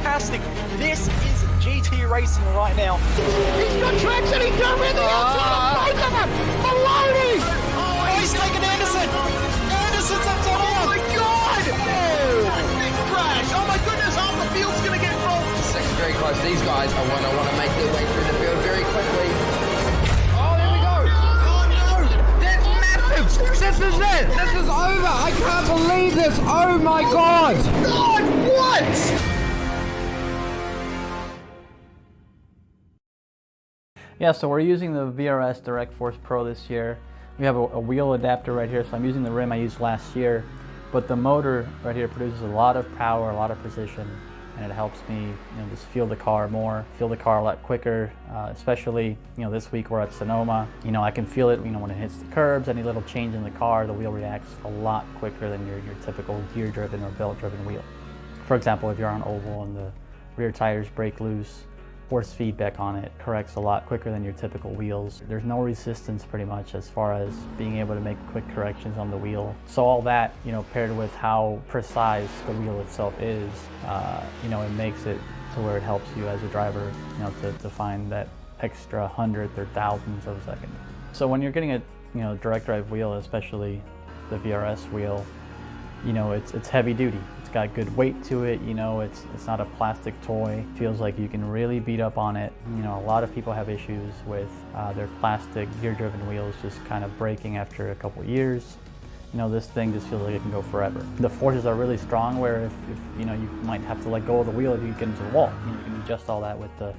fantastic. This is GT racing right now. He's got traction, he's going with the outside of both of them. Maloney! Oh, he's taken Anderson. Anderson's up to Oh my God! Big crash. Oh my goodness, half the field's going to get rolled. Second very close. These guys are want to make their way through the field very quickly. This is it! This is over! I can't believe this! Oh my God! God, what? Yeah, so we're using the VRS Direct Force Pro this year. We have a wheel adapter right here, so I'm using the rim I used last year. But the motor right here produces a lot of power, a lot of precision, and it helps me, just feel the car more, feel the car a lot quicker. Especially, this week we're at Sonoma. I can feel it, when it hits the curbs. Any little change in the car, the wheel reacts a lot quicker than your typical gear-driven or belt-driven wheel. For example, if you're on oval and the rear tires break loose, force feedback on it corrects a lot quicker than your typical wheels. There's no resistance pretty much as far as being able to make quick corrections on the wheel. So all that, paired with how precise the wheel itself is, it makes it to where it helps you as a driver, to find that extra hundredth or thousandths of a second. So when you're getting a direct drive wheel, especially the VRS wheel, it's heavy duty. It's got good weight to it, it's not a plastic toy. It feels like you can really beat up on it. A lot of people have issues with their plastic gear-driven wheels just kind of breaking after a couple years. This thing just feels like it can go forever. The forces are really strong where if you might have to let go of the wheel if you get into the wall. You can adjust all that with the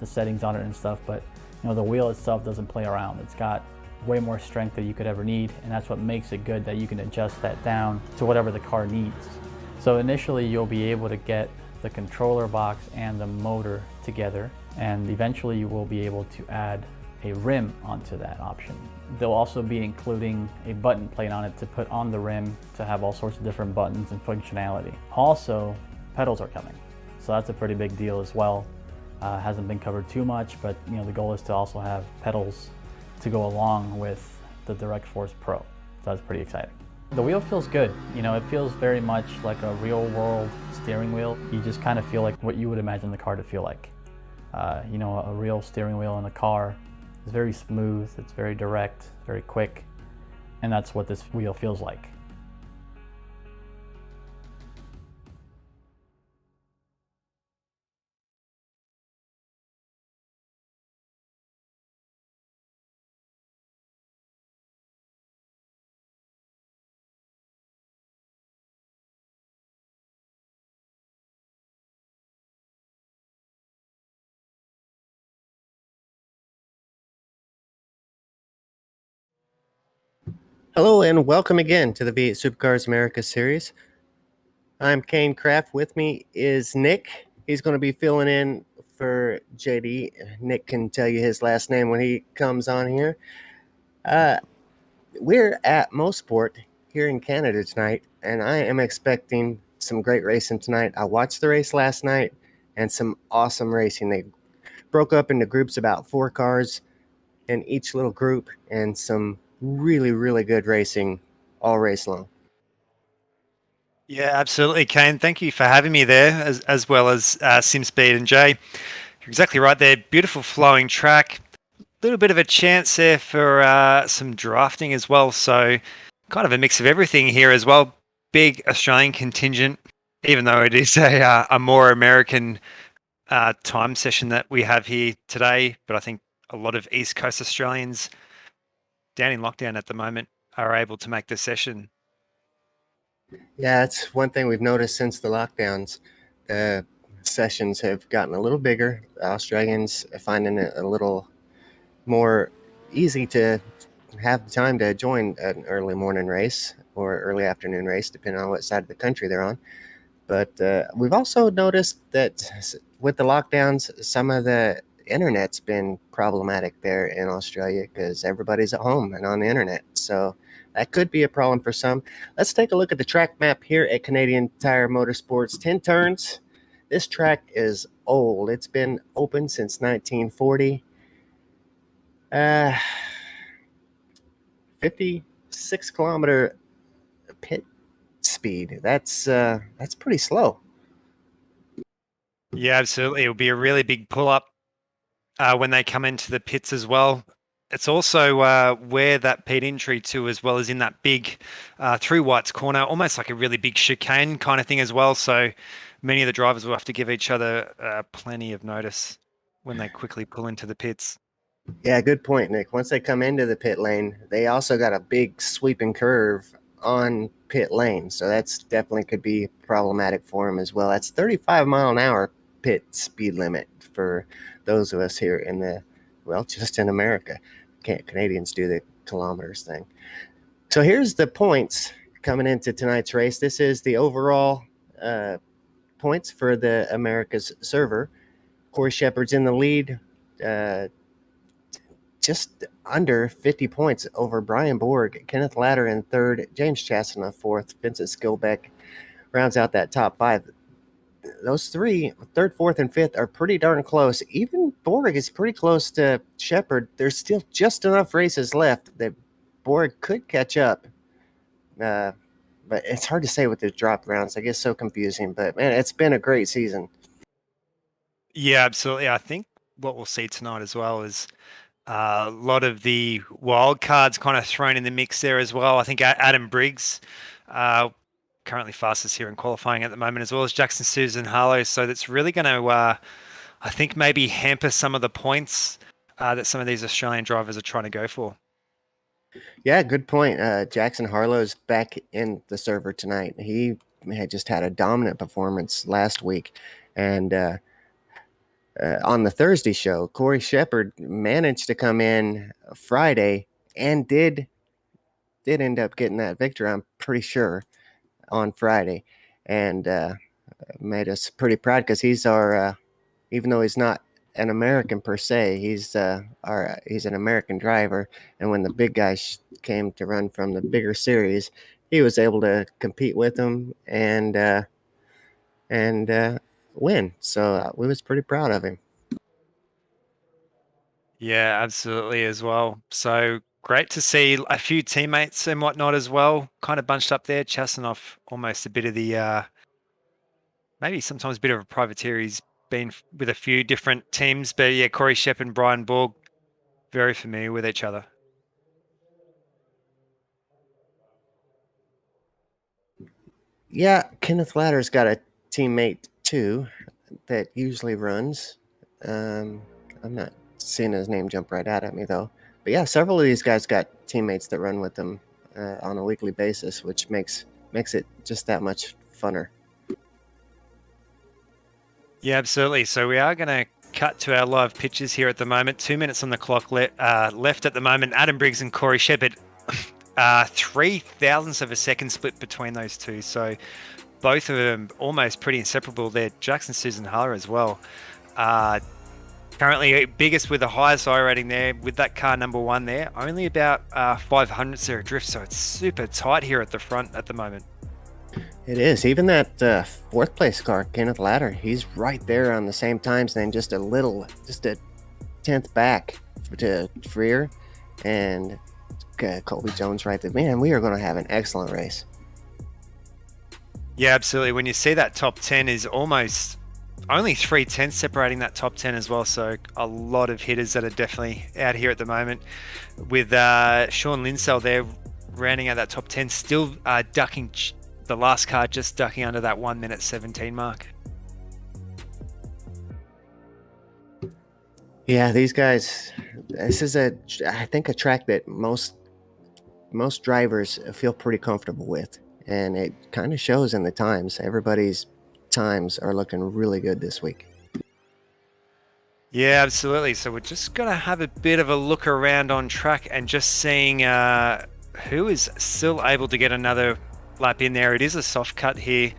settings on it and stuff, but the wheel itself doesn't play around. It's got way more strength than you could ever need, and that's what makes it good, that you can adjust that down to whatever the car needs. So initially you'll be able to get the controller box and the motor together, and eventually you will be able to add a rim onto that option. They'll also be including a button plate on it to put on the rim to have all sorts of different buttons and functionality. Also, pedals are coming, so that's a pretty big deal as well. Hasn't been covered too much, but the goal is to also have pedals to go along with the Direct Force Pro. So that's pretty exciting. The wheel feels good. It feels very much like a real world steering wheel. You just kind of feel like what you would imagine the car to feel like. A real steering wheel in a car is very smooth, it's very direct, very quick, and that's what this wheel feels like. Hello and welcome again to the V8 Supercars America Series. I'm Kane Kraft. With me is Nick. He's going to be filling in for JD. Nick can tell you his last name when he comes on here. We're at Mosport here in Canada tonight, and I am expecting some great racing tonight. I watched the race last night, and some awesome racing. They broke up into groups about 4 cars in each little group, and some really, really good racing all race long. Yeah, absolutely, Kane. Thank you for having me there, as well as SimSpeed and Jay. You're exactly right there. Beautiful flowing track. A little bit of a chance there for some drafting as well. So kind of a mix of everything here as well. Big Australian contingent, even though it is a more American time session that we have here today. But I think a lot of East Coast Australians down in lockdown at the moment are able to make the session. Yeah, it's one thing we've noticed since the lockdowns. The sessions have gotten a little bigger. The Australians are finding it a little more easy to have time to join an early morning race or early afternoon race, depending on what side of the country they're on. But we've also noticed that with the lockdowns, some of the internet's been problematic there in Australia because everybody's at home and on the internet. So that could be a problem for some. Let's take a look at the track map here at Canadian Tire Motorsports. 10 turns. This track is old. It's been open since 1940. 56 kilometer pit speed. That's pretty slow. Yeah, absolutely. It'll be a really big pull-up when they come into the pits as well. It's also where that pit entry to, as well as in that big through White's corner, almost like a really big chicane kind of thing as well. So many of the drivers will have to give each other plenty of notice when they quickly pull into the pits. Yeah, good point, Nick. Once they come into the pit lane, they also got a big sweeping curve on pit lane. So that's definitely could be problematic for them as well. That's 35 mile an hour pit speed limit for those of us here in just in America. Canadians do the kilometers thing. So here's the points coming into tonight's race. This is the overall points for the America's server. Corey Shepard's in the lead, just under 50 points over Brian Borg. Kenneth Latter in third, James Chastanoff fourth, Vincent Skilbeck rounds out that top five. Those three, third, fourth, and fifth, are pretty darn close. Even Borg is pretty close to Shepard. There's still just enough races left that Borg could catch up. But it's hard to say with the drop rounds. I guess so confusing. But, man, it's been a great season. Yeah, absolutely. I think what we'll see tonight as well is a lot of the wild cards kind of thrown in the mix there as well. I think Adam Briggs, currently fastest here in qualifying at the moment, as well as Jackson Susan Harlow. So that's really going to, I think, maybe hamper some of the points that some of these Australian drivers are trying to go for. Yeah, good point. Jackson Harlow's back in the server tonight. He had just had a dominant performance last week. And on the Thursday show, Corey Shepard managed to come in Friday and did end up getting that victory, I'm pretty sure, on Friday. And made us pretty proud because he's our, even though he's not an American per se, he's an American driver. And when the big guys came to run from the bigger series, he was able to compete with them and win. So we was pretty proud of him. Yeah, absolutely as well. So great to see a few teammates and whatnot as well, kind of bunched up there. Chastanoff, almost a bit of the, maybe sometimes a bit of a privateer. He's been with a few different teams, but yeah, Corey Shep and Brian Borg, very familiar with each other. Yeah, Kenneth Latter's got a teammate too that usually runs. I'm not seeing his name jump right out at me though. But yeah, several of these guys got teammates that run with them on a weekly basis, which makes it just that much funner. Yeah, absolutely. So we are going to cut to our live pictures here at the moment. 2 minutes on the clock left at the moment. Adam Briggs and Corey Shepard, 0.003 of a second split between those two. So both of them almost pretty inseparable there. Jackson Susan Harlow as well. Currently biggest with the highest I rating there with that car number one there. Only about 500 there drift. So it's super tight here at the front at the moment. It is. Even that fourth place car, Kenneth Latter, he's right there on the same times, then just a tenth back to Freer and Colby Jones right there. Man, we are going to have an excellent race. Yeah, absolutely. When you see that top 10 is almost only 3/10 separating that top 10 as well. So a lot of hitters that are definitely out here at the moment with Sean Linsell there rounding out that top 10, still ducking the last car, just ducking under that 1 minute 17 mark. Yeah, these guys, this is I think a track that most drivers feel pretty comfortable with, and it kind of shows in the times. Everybody's times are looking really good this week. Yeah, absolutely. So we're just going to have a bit of a look around on track and just seeing who is still able to get another lap in there. It is a soft cut here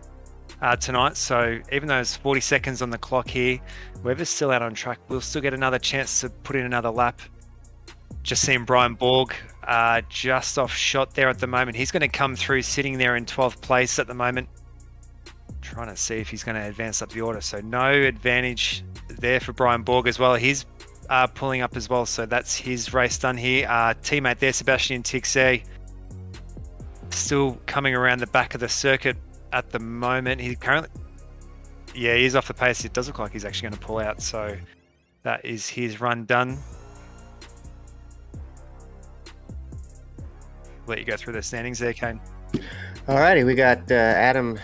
tonight, so even though it's 40 seconds on the clock here, whoever's still out on track will still get another chance to put in another lap. Just seeing Brian Borg just off shot there at the moment. He's going to come through sitting there in 12th place at the moment, trying to see if he's going to advance up the order. So no advantage there for Brian Borg as well. He's pulling up as well, so that's his race done here. Teammate there, Sebastian Tixey, still coming around the back of the circuit at the moment. He currently Yeah, he's off the pace. It does look like he's actually going to pull out. So that is his run done. Let you go through the standings there, Kane. Alrighty, we got Adam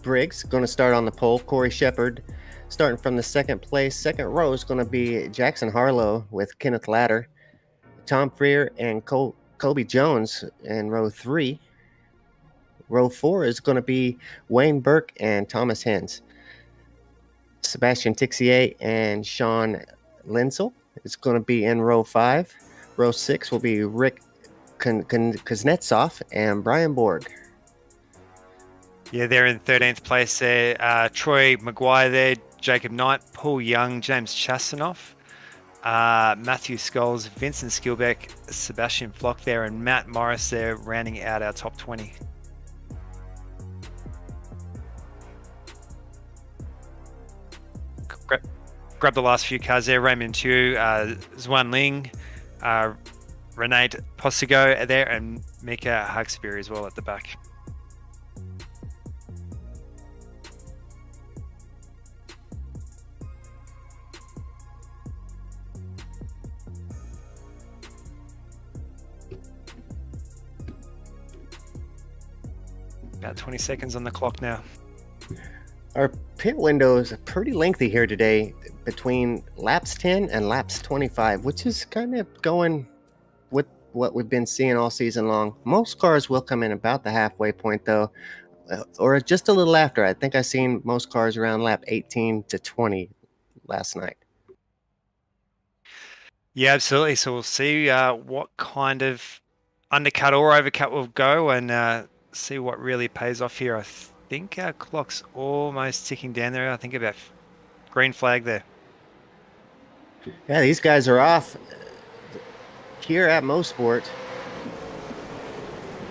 Briggs going to start on the pole. Corey Shepard starting from the second place. Second row is going to be Jackson Harlow with Kenneth Latter. Tom Freer and Kobe Jones in row 3. Row 4 is going to be Wayne Burke and Thomas Hens. Sebastian Tixier and Sean Linsel is going to be in row 5. Row 6 will be Rick Kuznetsov and Brian Borg. Yeah, they're in 13th place there. Troy Maguire there, Jacob Knight, Paul Young, James Chastanoff, Matthew Scholes, Vincent Skilbeck, Sebastian Flock there, and Matt Morris there, rounding out our top 20. Grab the last few cars there. Raymond Tew, Zwan Ling, Renate Postigo there, and Mika Hawksbury as well at the back. About 20 seconds on the clock now. Our pit window is pretty lengthy here today, between laps 10 and laps 25, which is kind of going with what we've been seeing all season long. Most cars will come in about the halfway point, though, or just a little after. I think I seen most cars around lap 18 to 20 last night. Yeah, absolutely. So we'll see what kind of undercut or overcut will go, and see what really pays off here. I think our clock's almost ticking down there. I think about green flag there. Yeah, these guys are off here at Mosport.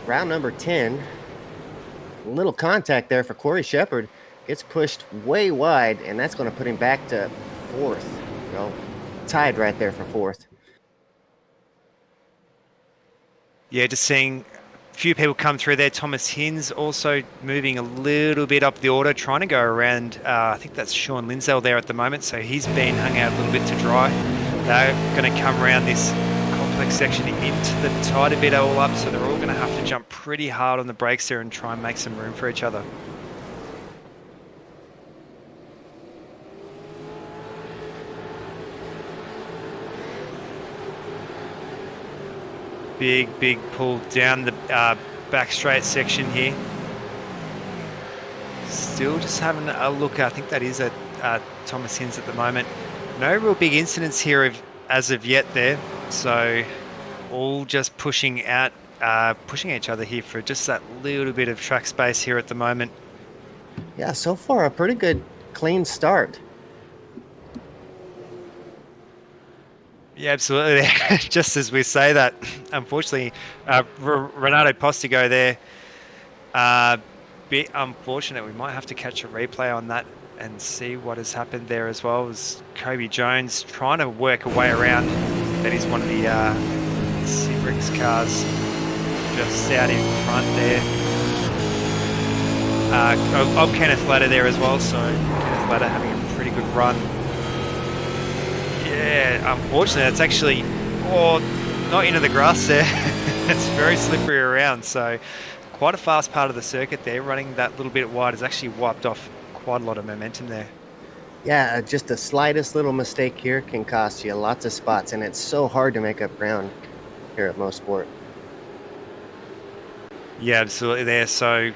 Round number 10. A little contact there for Corey Shepard. Gets pushed way wide, and that's going to put him back to 4th. Tied right there for 4th. Yeah, just seeing a few people come through there. Thomas Hins also moving a little bit up the order, trying to go around. I think that's Sean Lindsell there at the moment, so he's been hung out a little bit to dry. They're going to come around this complex section into the tighter bit all up, so they're all going to have to jump pretty hard on the brakes there and try and make some room for each other. Big pull down the back straight section here. Still just having a look. I think that is a Thomas Hins at the moment. No real big incidents here as of yet there. So all just pushing each other here for just that little bit of track space here at the moment. Yeah, so far a pretty good clean start. Yeah, absolutely. Just as we say that, unfortunately, Renato Postigo there, bit unfortunate. We might have to catch a replay on that and see what has happened there as well. As Kobe Jones trying to work a way around. That is one of the Cibrix cars just out in front there. Of Kenneth Latter there as well. So Kenneth Latter having a pretty good run. Yeah, unfortunately, that's actually not into the grass there. It's very slippery around, so quite a fast part of the circuit there. Running that little bit wide has actually wiped off quite a lot of momentum there. Yeah, just the slightest little mistake here can cost you lots of spots, and it's so hard to make up ground here at Mosport. Yeah, absolutely there. So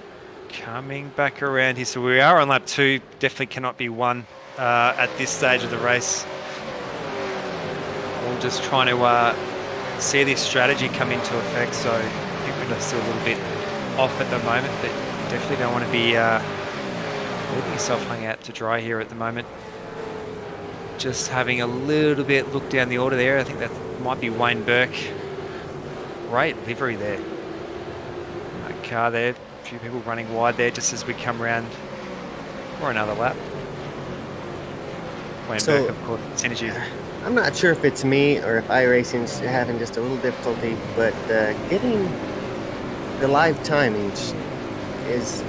coming back around here, so we are on lap 2. Definitely cannot be won at this stage of the race. We're just trying to see this strategy come into effect. So I think we're still a little bit off at the moment, but definitely don't want to be leaving yourself hung out to dry here at the moment. Just having a little bit look down the order there. I think that might be Wayne Burke. Great livery there. That car there. A few people running wide there just as we come around for another lap. Wayne Burke, of course, synergy. I'm not sure if it's me or if iRacing's having just a little difficulty, but getting the live timing is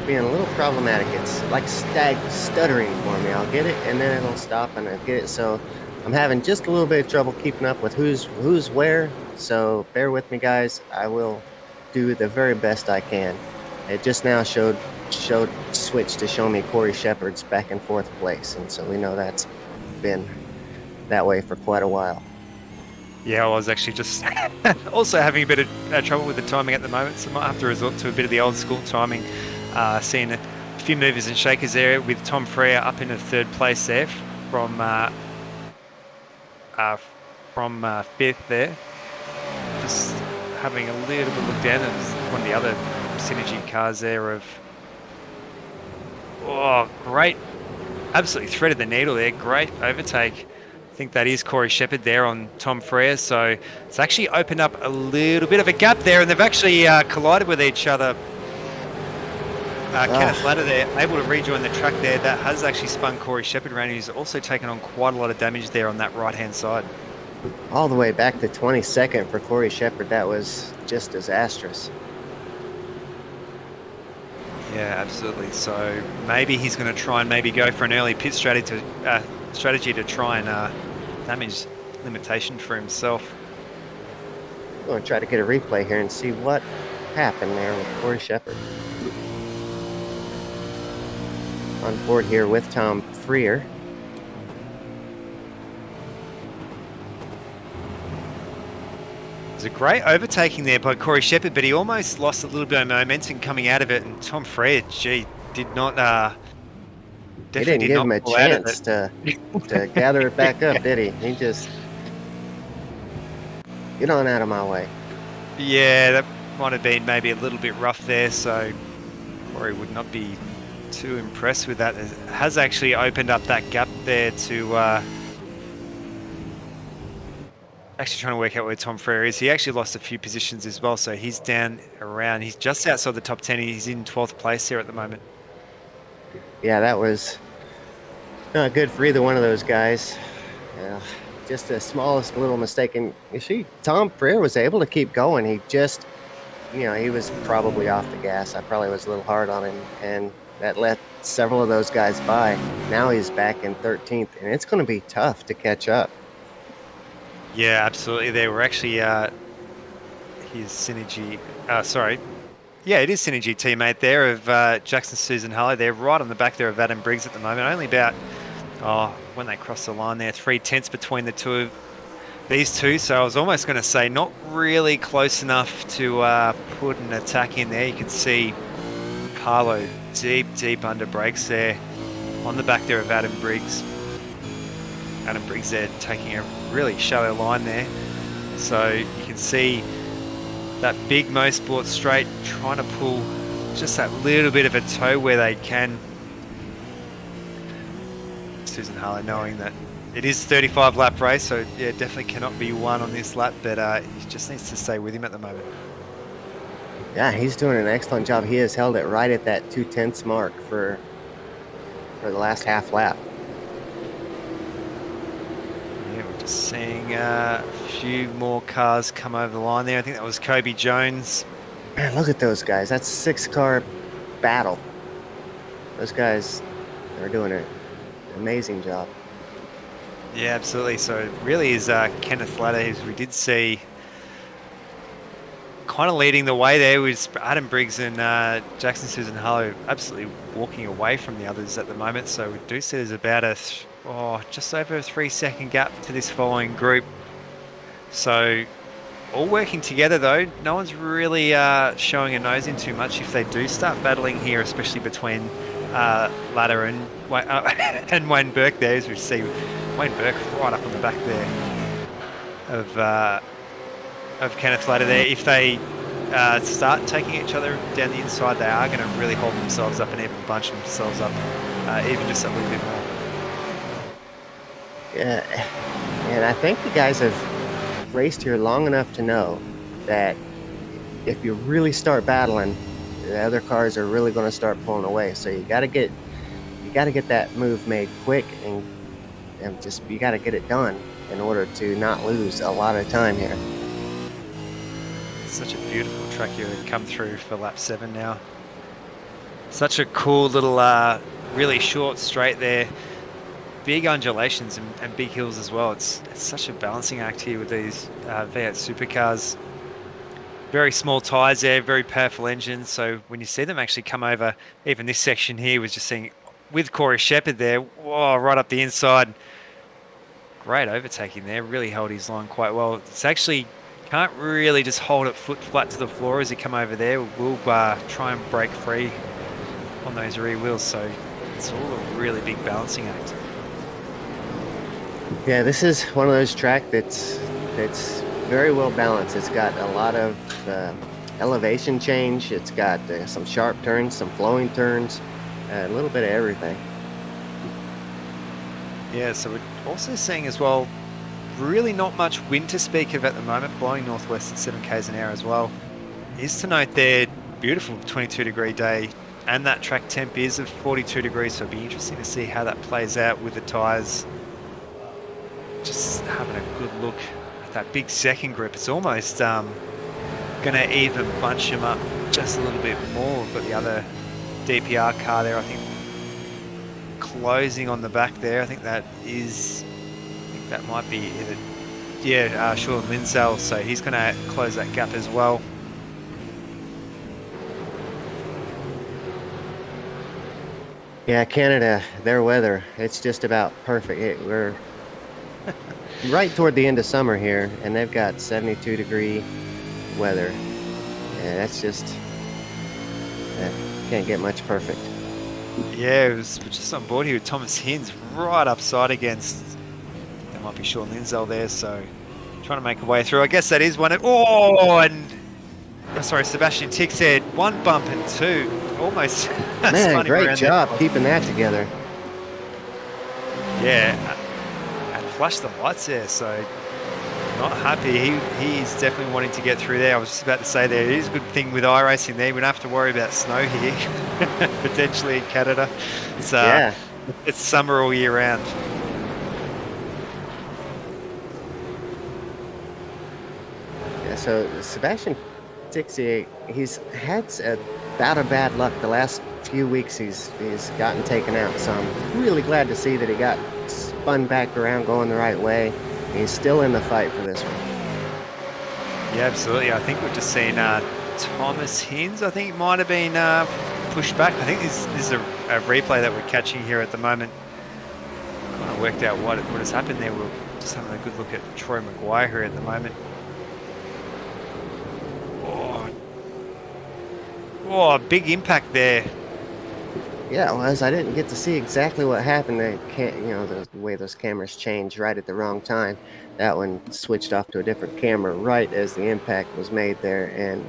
being a little problematic. It's like stuttering for me. I'll get it and then it'll stop and I'll get it. So I'm having just a little bit of trouble keeping up with who's where. So bear with me, guys. I will do the very best I can. It just now showed switch to show me Corey Shepard's back in 4th place, and so we know that's been that way for quite a while. Yeah, I was actually just also having a bit of trouble with the timing at the moment, so I might have to resort to a bit of the old school timing. Seeing a few movers and shakers there with Tom Frere up into 3rd place there from 5th there. Just having a little bit look down at one of the other Synergy cars there of, oh, great, absolutely threaded the needle there, great overtake. I think that is Corey Shepard there on Tom Frere, so it's actually opened up a little bit of a gap there, and they've actually collided with each other. Kenneth Latta there, able to rejoin the track there. That has actually spun Corey Shepard around, who's also taken on quite a lot of damage there on that right-hand side. All the way back to 22nd for Corey Shepard. That was just disastrous. Yeah, absolutely. So maybe he's going to try and maybe go for an early pit strategy to try and damage limitation for himself. I'm going to try to get a replay here and see what happened there with Corey Shepard. On board here with Tom Frere. It was a great overtaking there by Corey Shepard, but he almost lost a little bit of momentum coming out of it, and Tom Frere, gee, did not he didn't give him a chance to gather it back up, did he? He just, get on out of my way. Yeah, that might have been maybe a little bit rough there, so Corey would not be too impressed with that. It has actually opened up that gap there to actually trying to work out where Tom Frere is. He actually lost a few positions as well, so he's down around, he's just outside the top 10. He's in 12th place here at the moment. Yeah, that was not good for either one of those guys. Yeah, just the smallest little mistake. And you see, Tom Frere was able to keep going. He just, he was probably off the gas. I probably was a little hard on him, and that let several of those guys by. Now he's back in 13th, and it's going to be tough to catch up. Yeah, absolutely. They were actually his Synergy, yeah, it is Synergy teammate there of Jackson Susan Harlow. They're right on the back there of Adam Briggs at the moment. Only about, when they cross the line there, 3/10 between the two of these two. So I was almost going to say not really close enough to put an attack in there. You can see Harlow deep under brakes there on the back there of Adam Briggs. Adam Briggs there taking a really shallow line there. So you can see that big Mosport straight trying to pull just that little bit of a toe where they can. Susan Harlow knowing that it is 35 lap race, so yeah, definitely cannot be won on this lap, but he just needs to stay with him at the moment. Yeah, he's doing an excellent job. He has held it right at that 2/10 mark for the last half lap. Yeah, we're just seeing a few more cars come over the line there. I think that was Kobe Jones. Man, look at those guys. That's 6-car battle. Those guys are doing an amazing job. Yeah, absolutely. So it really is Kenneth Latta, who we did see kind of leading the way there, with Adam Briggs and Jackson Susan Harlow absolutely walking away from the others at the moment. So we do see there's about a just over a 3-second gap to this following group. So all working together though. No one's really showing a nose in too much. If they do start battling here, especially between Latta and Wayne Burke there, as we see Wayne Burke right up on the back there of Kenneth Latta there. If they start taking each other down the inside, they are going to really hold themselves up and even bunch themselves up even just a little bit more. Yeah, and I think the guys have raced here long enough to know that if you really start battling, the other cars are really going to start pulling away. So you got to get that move made quick, and just you got to get it done in order to not lose a lot of time here. Such a beautiful track here to come through for lap 7 now. Such a cool little, really short straight there. Big undulations and big hills as well. It's such a balancing act here with these V8 supercars. Very small tyres there, very powerful engines. So when you see them actually come over, even this section here was just seeing with Corey Shepherd there, whoa, right up the inside. Great overtaking there, really held his line quite well. It's actually, can't really just hold it foot flat to the floor as he come over there. We'll try and break free on those rear wheels. So it's all a really big balancing act. Yeah, this is one of those tracks that's very well balanced. It's got a lot of elevation change. It's got some sharp turns, some flowing turns, a little bit of everything. Yeah, so we're also seeing as well, really not much wind to speak of at the moment, blowing northwest at 7 k's an hour as well. Is to note there, beautiful 22-degree day, and that track temp is of 42 degrees, so it'll be interesting to see how that plays out with the tyres. Just having a good look at that big second group. It's almost going to even bunch them up just a little bit more. We've got the other DPR car there, I think, closing on the back there. I think that might be either, yeah, Sean Lindsell, so he's going to close that gap as well. Yeah, Canada, their weather, it's just about perfect. We're right toward the end of summer here, and they've got 72-degree weather. Yeah, that's just, can't get much perfect. Yeah, it was just on board here with Thomas Hinds right upside against, there might be Sean Lindsell there, so trying to make a way through. I guess that is one of, Sebastian Tick said 1 bump and 2, almost. Man, great job keeping that together. Yeah, and flashed the lights there, so not happy. He's definitely wanting to get through there. I was just about to say there, it is a good thing with iRacing there. We don't have to worry about snow here, potentially in Canada. It's summer all year round. Yeah, so Sebastian Dixie, he's had a bout of bad luck the last few weeks. He's gotten taken out, so I'm really glad to see that he got spun back around going the right way. He's still in the fight for this one. Yeah, absolutely. I think we've just seen Thomas Hinds, I think, might have been pushed back. I think this is a replay that we're catching here at the moment. Kind of worked out what has happened there. We're just having a good look at Troy Maguire here at the moment. Oh, big impact there. Yeah, it was. I didn't get to see exactly what happened. The way those cameras change right at the wrong time. That one switched off to a different camera right as the impact was made there,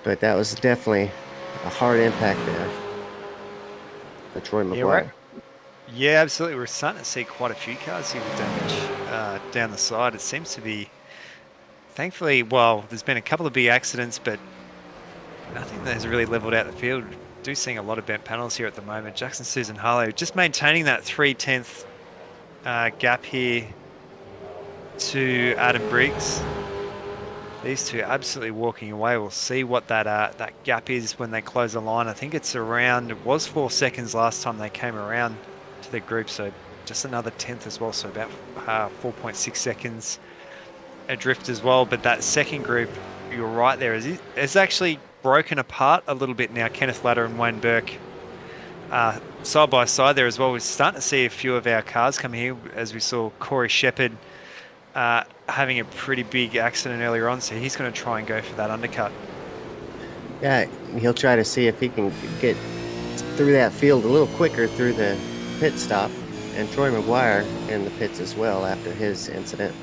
but that was definitely a hard impact there for Troy Maguire. Yeah, absolutely. We're starting to see quite a few cars here with damage down the side. It seems to be, thankfully, well, there's been a couple of big accidents, but nothing that has really leveled out the field. Do seeing a lot of bent panels here at the moment. Jackson Susan Harlow just maintaining that 3/10 gap here to Adam Briggs. These two absolutely walking away. We'll see what that gap is when they close the line. I think it's around, it was 4 seconds last time they came around to the group, so just another 10th as well, so about 4.6 seconds adrift as well. But that second group, you're right there, is actually broken apart a little bit now. Kenneth Ladder and Wayne Burke side by side there as well. We're starting to see a few of our cars come here, as we saw Corey Shepherd having a pretty big accident earlier on, so he's going to try and go for that undercut. Yeah, he'll try to see if he can get through that field a little quicker through the pit stop, and Troy Maguire in the pits as well after his incident.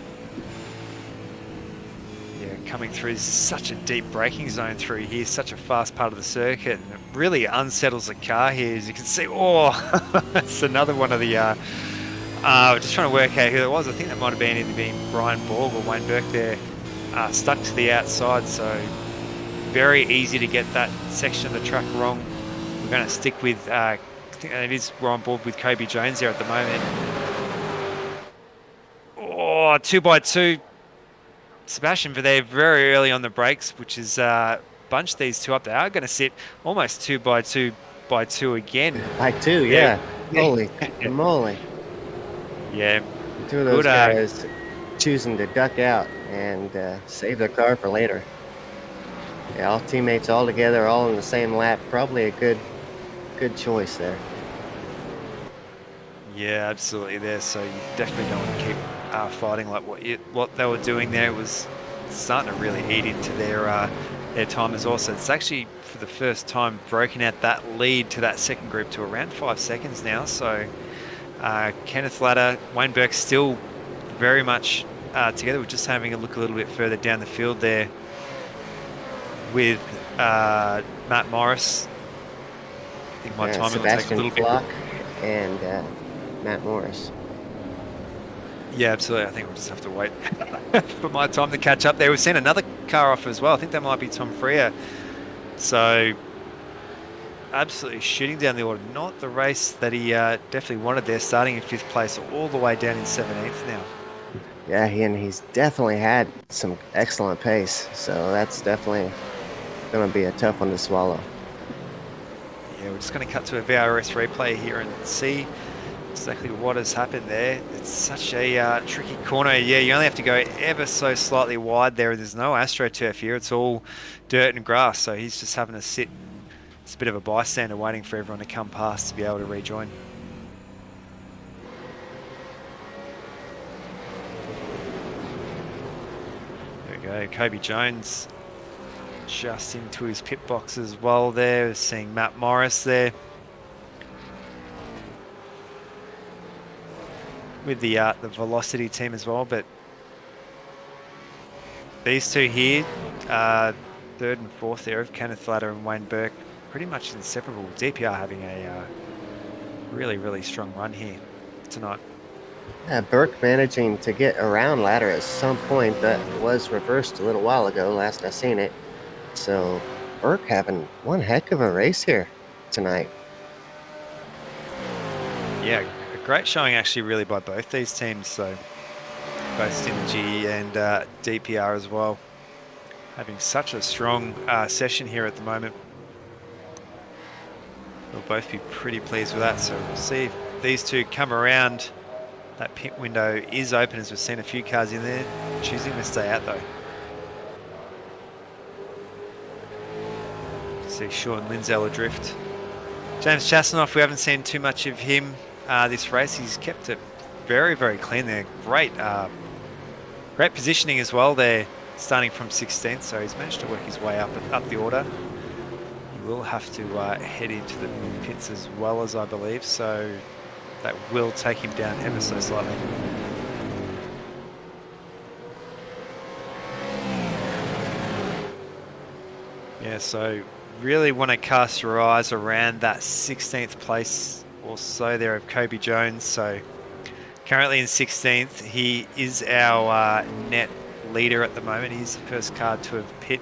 Coming through such a deep braking zone through here, such a fast part of the circuit, and it really unsettles the car here, as you can see. That's another one of the just trying to work out who it was. I think that might have been either Brian Borg or Wayne Burke there, stuck to the outside, so very easy to get that section of the track wrong. We're going to stick with I think it is Brian Borg with Kobe Jones there at the moment. 2x2. Sebastian Vettel very early on the brakes, which is bunched these two up. They are going to sit almost 2 by 2 by 2 again. By 2, yeah. Holy moly. Yeah. Two of those guys choosing to duck out and save their car for later. Yeah, all teammates all together, all in the same lap. Probably a good choice there. Yeah, absolutely there. So you definitely don't want to keep fighting like what they were doing there. It was starting to really eat into their time as well. So it's actually for the first time broken out that lead to that second group to around 5 seconds now. So Kenneth Latta, Wayne Burke still very much together. We're just having a look a little bit further down the field there with Matt Morris. I think my timing will take a little bit. And Matt Morris. Yeah, absolutely. I think we'll just have to wait for my time to catch up there. We've seen another car off as well. I think that might be Tom Freer. So absolutely shooting down the order. Not the race that he definitely wanted there, starting in 5th place all the way down in 17th now. Yeah, he's definitely had some excellent pace. So that's definitely going to be a tough one to swallow. Yeah, we're just going to cut to a VRS replay here and see exactly what has happened there. It's such a tricky corner. Yeah, you only have to go ever so slightly wide there. There's no AstroTurf here. It's all dirt and grass. So he's just having to sit. It's a bit of a bystander waiting for everyone to come past to be able to rejoin. There we go. Kobe Jones just into his pit box as well there. We're seeing Matt Morris there with the Velocity team as well. But these two here, 3rd and 4th there of Kenneth Latta and Wayne Burke, pretty much inseparable. DPR having a really, really strong run here tonight. Yeah, Burke managing to get around Latta at some point. That was reversed a little while ago, last I seen it. So Burke having one heck of a race here tonight. Yeah, a great showing actually really by both these teams. So both Synergy and DPR as well. Having such a strong session here at the moment. They'll both be pretty pleased with that. So we'll see if these two come around. That pit window is open as we've seen a few cars in there. Choosing to stay out though. See Sean Lindsell adrift. James Chasanoff, we haven't seen too much of him this race. He's kept it very, very clean there. Great positioning as well there, starting from 16th. So he's managed to work his way up the order. He will have to head into the pits as well, as I believe. So that will take him down ever so slightly. Yeah, so really want to cast your eyes around that 16th place or so there of Kobe Jones. So currently in 16th, he is our net leader at the moment. He's the first car to have pit,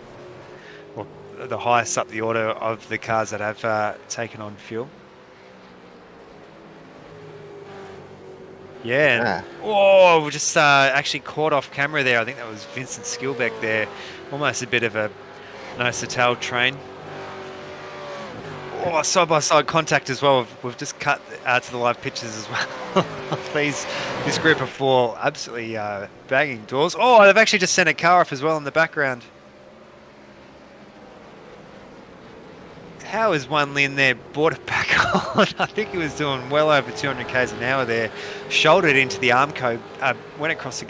or the highest up the order of the cars that have taken on fuel. Yeah. Oh, we just actually caught off camera there. I think that was Vincent Skilbeck there. Almost a bit of a nose-to-tail train. Oh, side-by-side contact as well. We've just cut to the live pictures as well. This group of 4 absolutely banging doors. Oh, they've actually just sent a car off as well in the background. How has one Lin there brought it back on? I think he was doing well over 200 k's an hour there. Shouldered into the Armco, went across the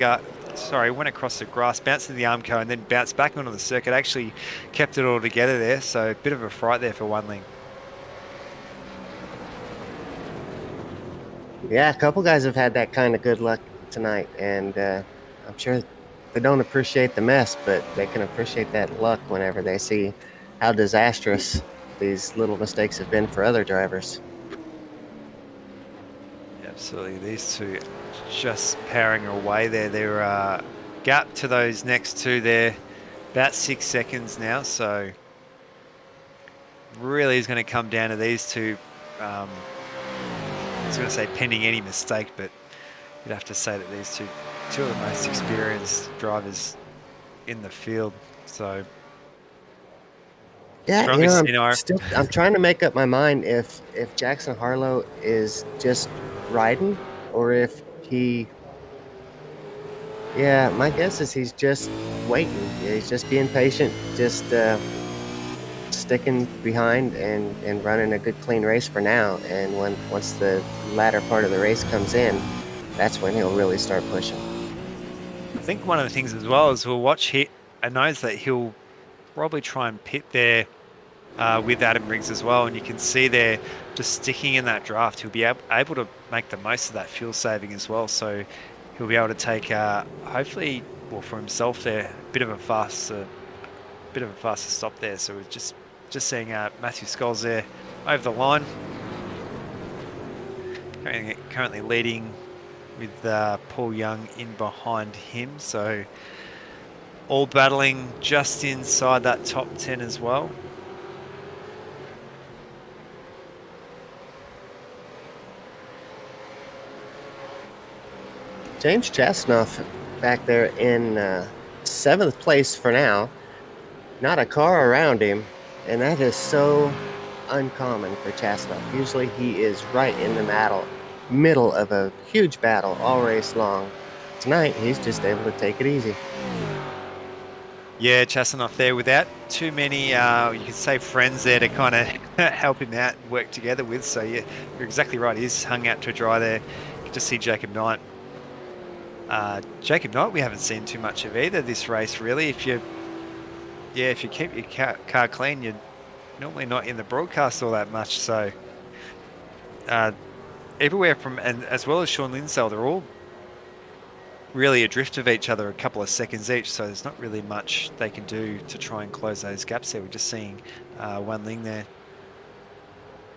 grass, bounced into the Armco, and then bounced back onto the circuit. Actually kept it all together there. So a bit of a fright there for one Lin. Yeah, a couple guys have had that kind of good luck tonight, and I'm sure they don't appreciate the mess, but they can appreciate that luck whenever they see how disastrous these little mistakes have been for other drivers. Yeah, absolutely. These two just powering away there. They're gap to those next two there, about 6 seconds now. So really is going to come down to these two. I was going to say pending any mistake, but you'd have to say that these two of the most experienced drivers in the field. So Yeah, strongest scenario. I'm trying to make up my mind if Jackson Harlow is just riding or if he. Yeah, my guess is he's just waiting. Yeah, he's just being patient, just sticking behind and running a good clean race for now. And once the latter part of the race comes in, that's when he'll really start pushing. I think one of the things as well is we'll watch here. I know that he'll probably try and pit there with Adam Briggs as well, and you can see there just sticking in that draft. He'll be able to make the most of that fuel saving as well. So he'll be able to take hopefully, well, for himself there, a bit of a faster stop there. So we're just seeing Matthew Scholes there over the line, currently leading with Paul Young in behind him. So all battling just inside that top 10 as well. James Chasnoff back there in 7th place for now. Not a car around him, and that is so uncommon for Chasnoff. Usually he is right in the middle of a huge battle all race long. Tonight, he's just able to take it easy. Yeah, Chasnoff there without too many, you could say, friends there to kind of help him out and work together with. So yeah, you're exactly right. He's hung out to dry there. You can just see Jacob Knight. Jacob Knight we haven't seen too much of either this race, really. If you keep your car clean, you're normally not in the broadcast all that much. So everywhere from, and as well as Sean Linsell, they're all really adrift of each other a couple of seconds each. So there's not really much they can do to try and close those gaps there. We're just seeing Wan Ling there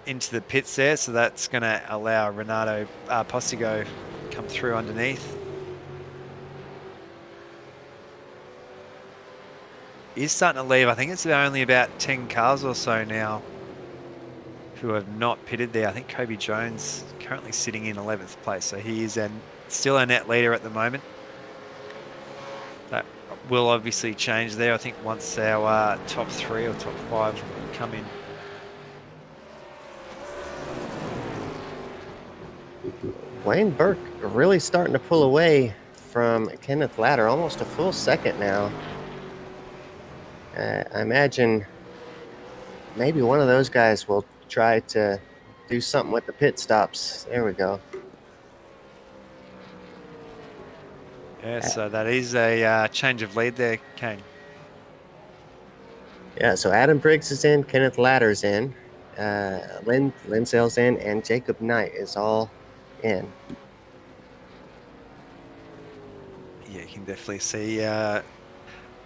into the pits there. So that's going to allow Renato Postigo come through underneath. He's starting to leave. I think it's only about 10 cars or so now who have not pitted there. I think Kobe Jones currently sitting in 11th place. So he is still our net leader at the moment. That will obviously change there, I think, once our top 3 or top 5 come in. Wayne Burke really starting to pull away from Kenneth Latter, almost a full second now. I imagine maybe one of those guys will try to do something with the pit stops. There we go. Yeah, so that is a change of lead there, Kane. Yeah, so Adam Briggs is in, Kenneth Latter's in, Linsell's in, and Jacob Knight is all in. Yeah, you can definitely see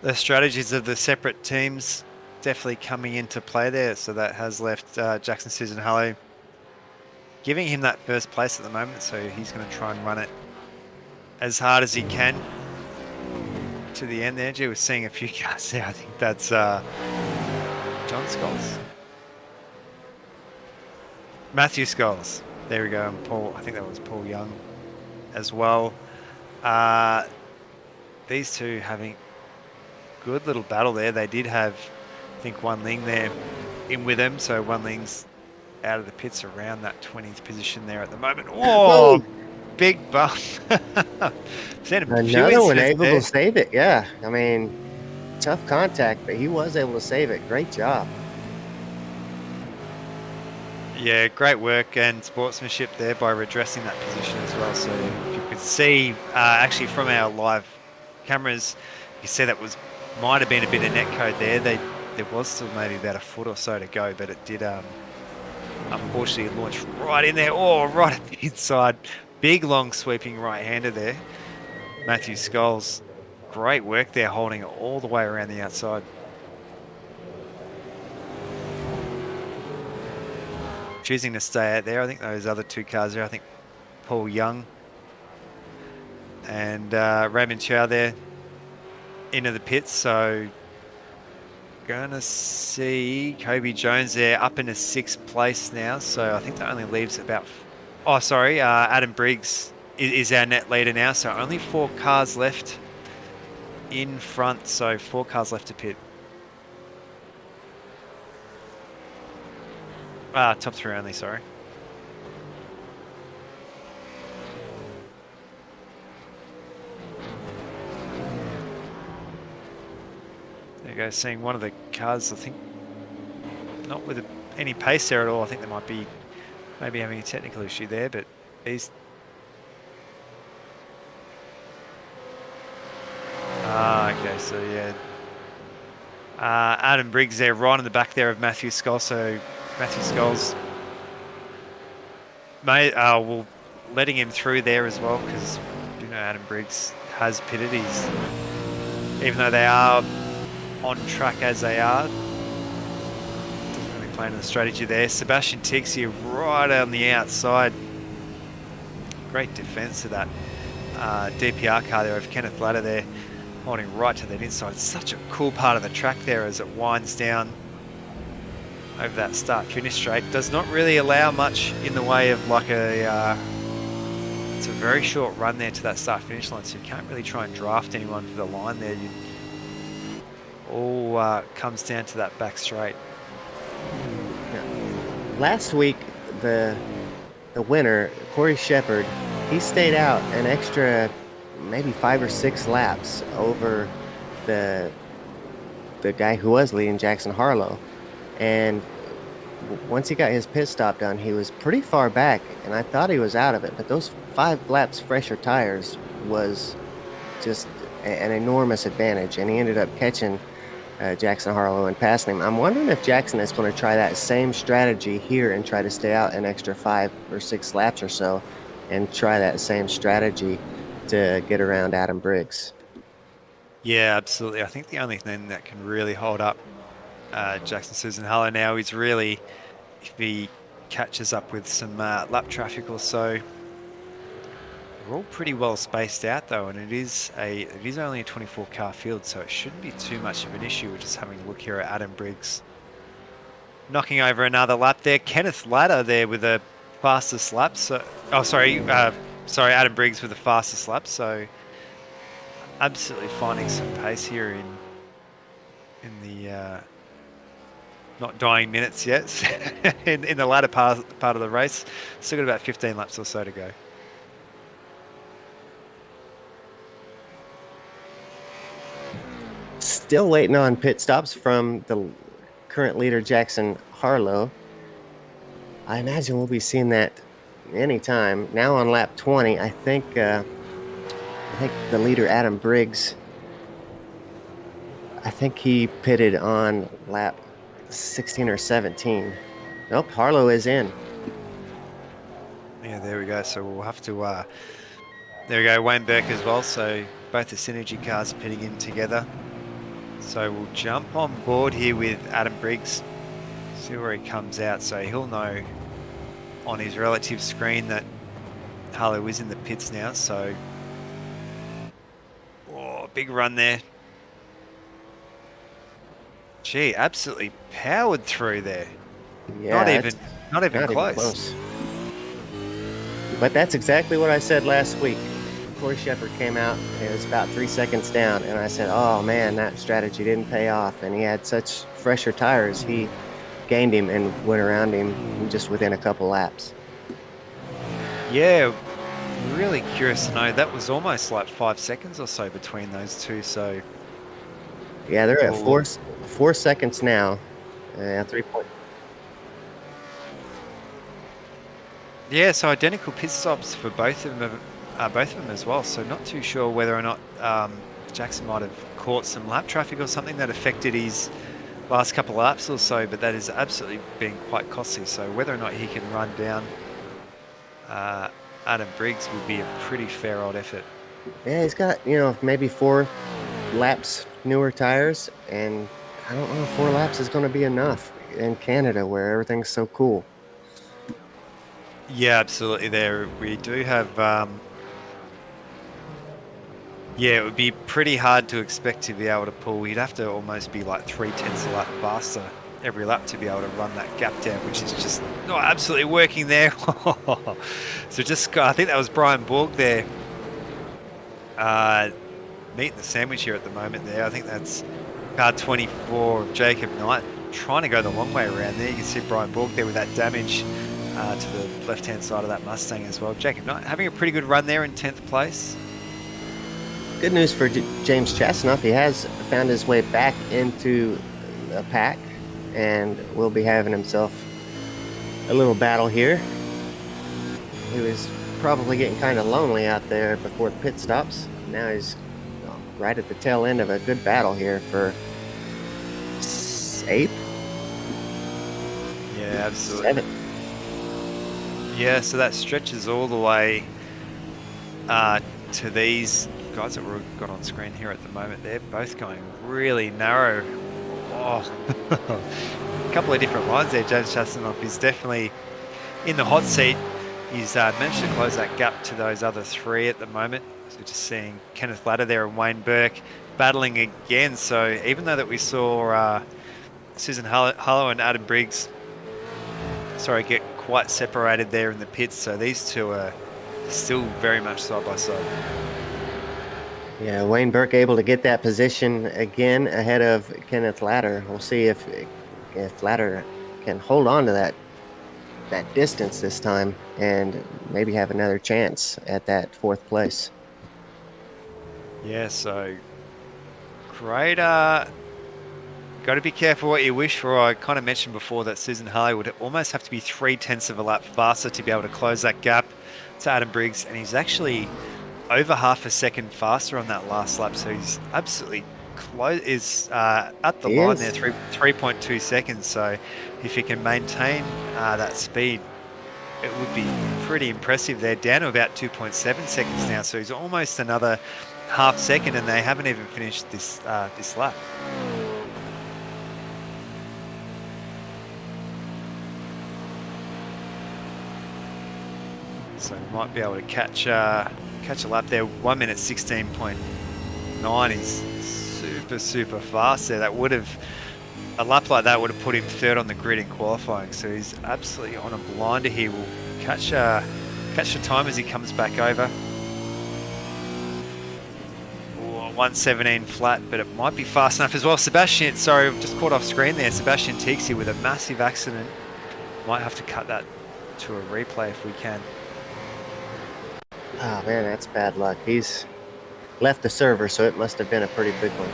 the strategies of the separate teams definitely coming into play there. So that has left Jackson Susan-Hallo giving him that first place at the moment. So he's going to try and run it as hard as he can to the end there. Gee, we're seeing a few cars there. I think that's John Scholes. Matthew Scholes. There we go. And Paul, I think that was Paul Young as well. These two having good little battle there. They did have, I think, Wan Ling there in with them. So Wan Ling's out of the pits around that 20th position there at the moment. Oh, big bump. Another one able to save it. Yeah, I mean, tough contact, but he was able to save it. Great job. Yeah, great work and sportsmanship there by redressing that position as well. So if you could see, actually from our live cameras, you see that might have been a bit of netcode there. There was still maybe about a foot or so to go, but it did unfortunately launch right in there. Oh, right at the inside. Big, long, sweeping right-hander there. Matthew Scholes, great work there, holding it all the way around the outside. Choosing to stay out there. I think those other two cars there, I think Paul Young and Raymond Chow there into the pits. So gonna see Kobe Jones there up into 6th place now. So I think that only leaves about, Adam Briggs is our net leader now. So only 4 cars left in front, so 4 cars left to pit. Top 3 only, sorry. There you go, seeing one of the cars, I think, not with any pace there at all. I think there might be maybe having a technical issue there, but these... okay, so yeah. Adam Briggs there, right in the back there of Matthew Scholl, so Matthew Scholl's well, letting him through there as well, because you know Adam Briggs has pitted. He's, even though they are on track as they are, doesn't really plan the strategy there. Sebastian Tixia right on the outside. Great defense of that DPR car there of Kenneth Latta there, holding right to that inside. It's such a cool part of the track there as it winds down over that start-finish straight. Does not really allow much in the way of like a... it's a very short run there to that start-finish line, so you can't really try and draft anyone for the line there. All comes down to that back straight. Yeah. Last week, the winner, Corey Shepard, he stayed out an extra maybe 5 or 6 laps over the guy who was leading, Jackson Harlow. And once he got his pit stop done, he was pretty far back, and I thought he was out of it. But those 5 laps fresher tires was just an enormous advantage, and he ended up catching Jackson Harlow and passing him. I'm wondering if Jackson is going to try that same strategy here and try to stay out an extra 5 or 6 laps or so, and try that same strategy to get around Adam Briggs. Yeah, absolutely. I think the only thing that can really hold up Jackson Susan Harlow now is really if he catches up with some lap traffic or so. We're all pretty well spaced out though, and it is only a 24 car field, so it shouldn't be too much of an issue. We're just having a look here at Adam Briggs knocking over another lap there. Kenneth Latta there with the fastest lap. So, Adam Briggs with the fastest lap. So absolutely finding some pace here in the not dying minutes yet in the latter part of the race. Still got about 15 laps or so to go. Still waiting on pit stops from the current leader, Jackson Harlow. I imagine we'll be seeing that anytime. Now on lap 20, I think the leader, Adam Briggs, I think he pitted on lap 16 or 17. Nope, Harlow is in. Yeah, there we go. So we'll have to... there we go, Wayne Burke as well. So both the Synergy cars pitting in together. So we'll jump on board here with Adam Briggs, see where he comes out. So he'll know on his relative screen that Harlow is in the pits now. So, big run there. Gee, absolutely powered through there. Yeah, not even close. But that's exactly what I said last week. Corey Shepard came out, it was about 3 seconds down, and I said, oh man, that strategy didn't pay off. And he had such fresher tires, he gained him and went around him just within a couple laps. Yeah, really curious to know. That was almost like 5 seconds or so between those two. So yeah, they're at 4 seconds now. 3 point. Yeah, so identical pit stops for both of them as well. So not too sure whether or not Jackson might have caught some lap traffic or something that affected his last couple of laps or so, but that is absolutely been quite costly. So whether or not he can run down Adam Briggs would be a pretty fair old effort. Yeah, he's got, maybe 4 laps newer tires, and I don't know if 4 laps is going to be enough in Canada where everything's so cool. Yeah, absolutely. There we do have yeah, it would be pretty hard to expect to be able to pull. You'd have to almost be like 0.3 a lap faster every lap to be able to run that gap down, which is just not absolutely working there. So I think that was Brian Borg there meat in the sandwich here at the moment there. I think that's car 24 of Jacob Knight trying to go the long way around there. You can see Brian Borg there with that damage to the left-hand side of that Mustang as well. Jacob Knight having a pretty good run there in 10th place. Good news for James Chestnut. He has found his way back into a pack and will be having himself a little battle here. He was probably getting kind of lonely out there before the pit stops. Now he's right at the tail end of a good battle here for 8th. Yeah, absolutely. 7th. Yeah, so that stretches all the way to these guys that we've got on screen here at the moment. They're both going really narrow. Oh. A couple of different lines there. James Chastanoff is definitely in the hot seat. He's managed to close that gap to those other 3 at the moment. So just seeing Kenneth Latta there and Wayne Burke battling again. So even though that we saw Susan Harlow and Adam Briggs, get quite separated there in the pits. So these two are still very much side by side. Yeah, Wayne Burke able to get that position again ahead of Kenneth Latter. We'll see if Latter can hold on to that distance this time and maybe have another chance at that 4th place. Yeah, so great. Got to be careful what you wish for. I kind of mentioned before that Susan Harley would almost have to be 0.3 of a lap faster to be able to close that gap to Adam Briggs, and he's actually over half a second faster on that last lap, so he's absolutely close. Is at the line there, 3.2 seconds. So if he can maintain that speed, it would be pretty impressive. They're down to about 2.7 seconds now, so he's almost another half second, and they haven't even finished this lap. So we might be able to catch a lap there. 1 minute 16.9 is super fast there. That would have, a lap like that would have put him 3rd on the grid in qualifying. So he's absolutely on a blinder here. We'll catch the time as he comes back over. 1:17 flat, but it might be fast enough as well. Sebastian, sorry, just caught off screen there. Sebastian Tixi with a massive accident. Might have to cut that to a replay if we can. Oh man, that's bad luck. He's left the server, so it must have been a pretty big one.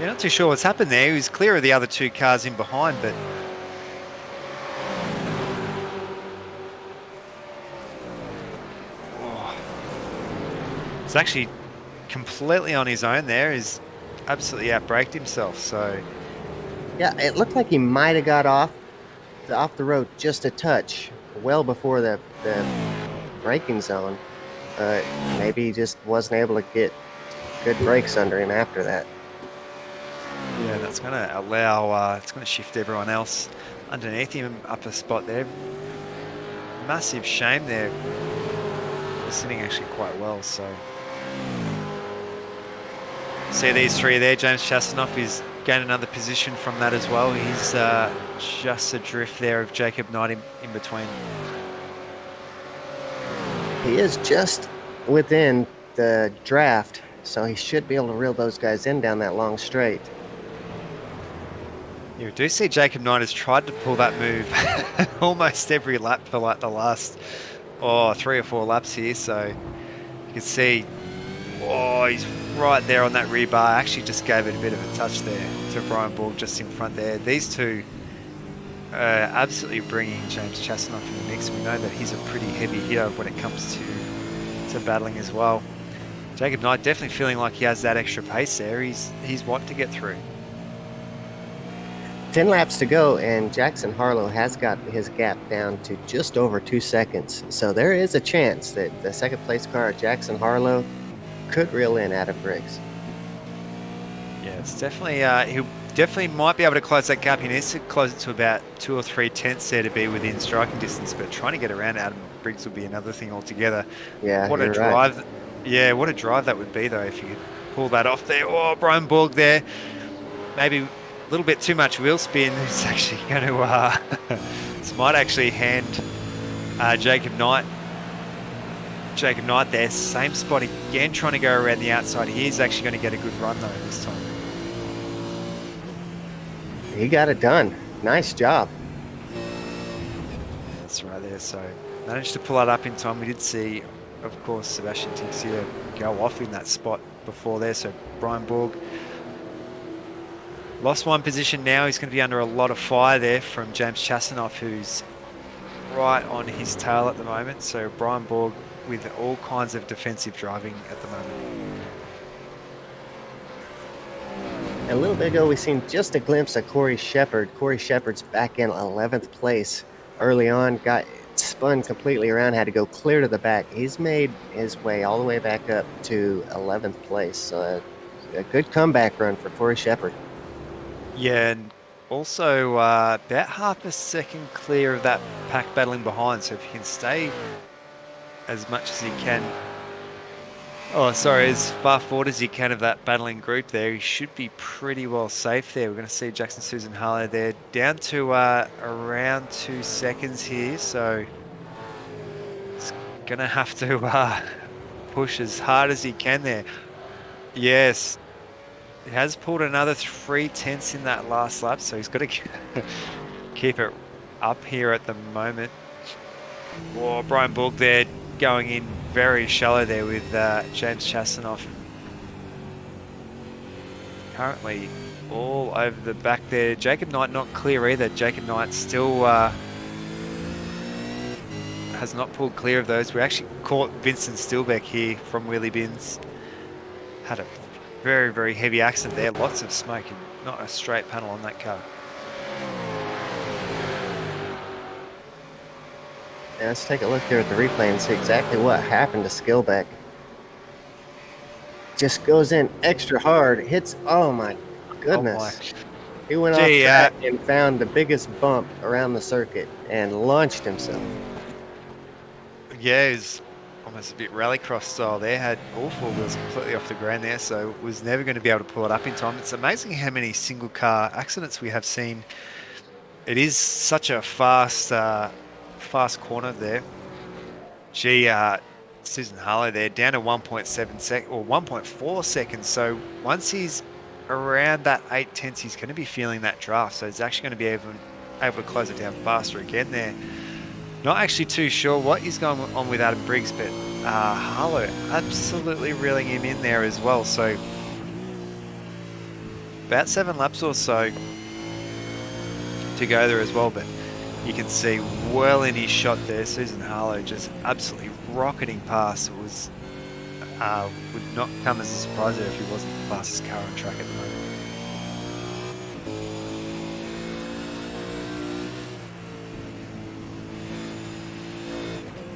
Yeah, not too sure what's happened there. He was clear of the other 2 cars in behind, but it's actually completely on his own there. He's absolutely outbraked himself. So yeah, it looked like he might have got off the road just a touch, well before the braking zone. Maybe he just wasn't able to get good brakes under him after that. Yeah, that's going to allow, it's going to shift everyone else underneath him up a spot there. Massive shame there. We're sitting actually quite well, so. See these 3 there. James Chastanoff is gained another position from that as well. He's just adrift there of Jacob Knight in between. He is just within the draft, so he should be able to reel those guys in down that long straight. You do see Jacob Knight has tried to pull that move almost every lap for like the last 3 or 4 laps here. So you can see, he's right there on that rear bar. Actually just gave it a bit of a touch there to Brian Borg just in front there. These 2 are absolutely bringing James Chastanoff in the mix. We know that he's a pretty heavy hitter when it comes to battling as well. Jacob Knight definitely feeling like he has that extra pace there. He's wanting to get through. 10 laps to go, and Jackson Harlow has got his gap down to just over 2 seconds. So there is a chance that the 2nd place car, Jackson Harlow, could reel in Adam Briggs. Yeah, it's definitely, he definitely might be able to close that gap. He needs to close it to about 2 or 3 tenths there to be within striking distance, but trying to get around Adam Briggs would be another thing altogether. Yeah, what a drive. Right. Yeah, what a drive that would be, though, if you could pull that off there. Brian Borg there. Maybe a little bit too much wheel spin. It's actually going to... this might actually hand Jacob Knight Jacob Knight there, same spot again, trying to go around the outside. He's actually going to get a good run though this time. He got it done. Nice job. That's right there. So managed to pull that up in time. We did see, of course, Sebastian Tixier go off in that spot before there. So Brian Borg lost one position now. He's going to be under a lot of fire there from James Chasanoff, who's right on his tail at the moment. So Brian Borg with all kinds of defensive driving at the moment. A little bit ago, we seen just a glimpse of Corey Shepard. Corey Shepard's back in 11th place. Early on, got spun completely around, had to go clear to the back. He's made his way all the way back up to 11th place. So a good comeback run for Corey Shepard. Yeah, and also about half a second clear of that pack battling behind. So if you can stay as much as you can, as far forward as you can of that battling group there, you should be pretty well safe there. We're going to see Jackson Susan Harlow there down to around 2 seconds here. So it's going to have to push as hard as he can there. Yes. He has pulled another 3/10 in that last lap, so he's got to keep it up here at the moment. Whoa, Brian Borg there going in very shallow there with James Chasanoff. Currently all over the back there. Jacob Knight not clear either. Jacob Knight still has not pulled clear of those. We actually caught Vincent Stilbeck here from Wheelie Bins. Had a very, very heavy accident there. Lots of smoke and not a straight panel on that car. Yeah, let's take a look here at the replay and see exactly what happened to Skillbeck. Just goes in extra hard, hits, oh my goodness. He went off track and found the biggest bump around the circuit and launched himself. Yeah, it was almost a bit rallycross style there. Had all four wheels completely off the ground there, so was never going to be able to pull it up in time. It's amazing how many single car accidents we have seen. It is such a fast corner there. Gee, Susan Harlow there down to 1.7 sec or 1.4 seconds. So once he's around that 8/10, he's going to be feeling that draft. So he's actually going to be able to close it down faster again there. Not actually too sure what is going on with Adam Briggs, but Harlow absolutely reeling him in there as well. So about 7 laps or so to go there as well, but you can see well in his shot there, Susan Harlow just absolutely rocketing past. It was would not come as a surprise if he wasn't the fastest car on track at the moment.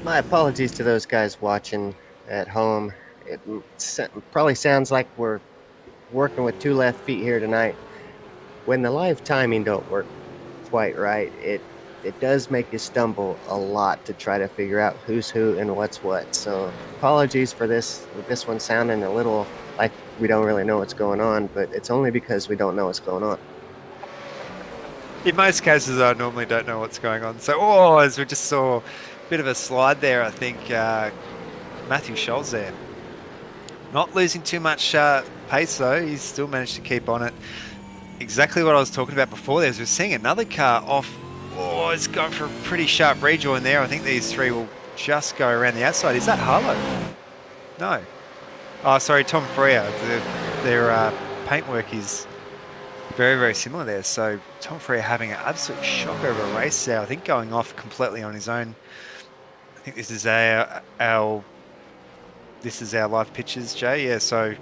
My apologies to those guys watching at home. It probably sounds like we're working with 2 left feet here tonight. When the live timing don't work quite right, it does make you stumble a lot to try to figure out who's who and what's what. So apologies for this one sounding a little like we don't really know what's going on, but it's only because we don't know what's going on. In most cases, I normally don't know what's going on. So, as we just saw, a bit of a slide there, I think Matthew Scholes there. Not losing too much pace though, he's still managed to keep on it. Exactly what I was talking about before there is we're seeing another car off. Oh, it's going for a pretty sharp rejoin there. I think these 3 will just go around the outside. Is that Harlow? No. Oh, sorry, Tom Freya. Their paintwork is very, very similar there. So Tom Freya having an absolute shocker of a race there. I think going off completely on his own. I think this is our live pictures, Jay. Yeah, so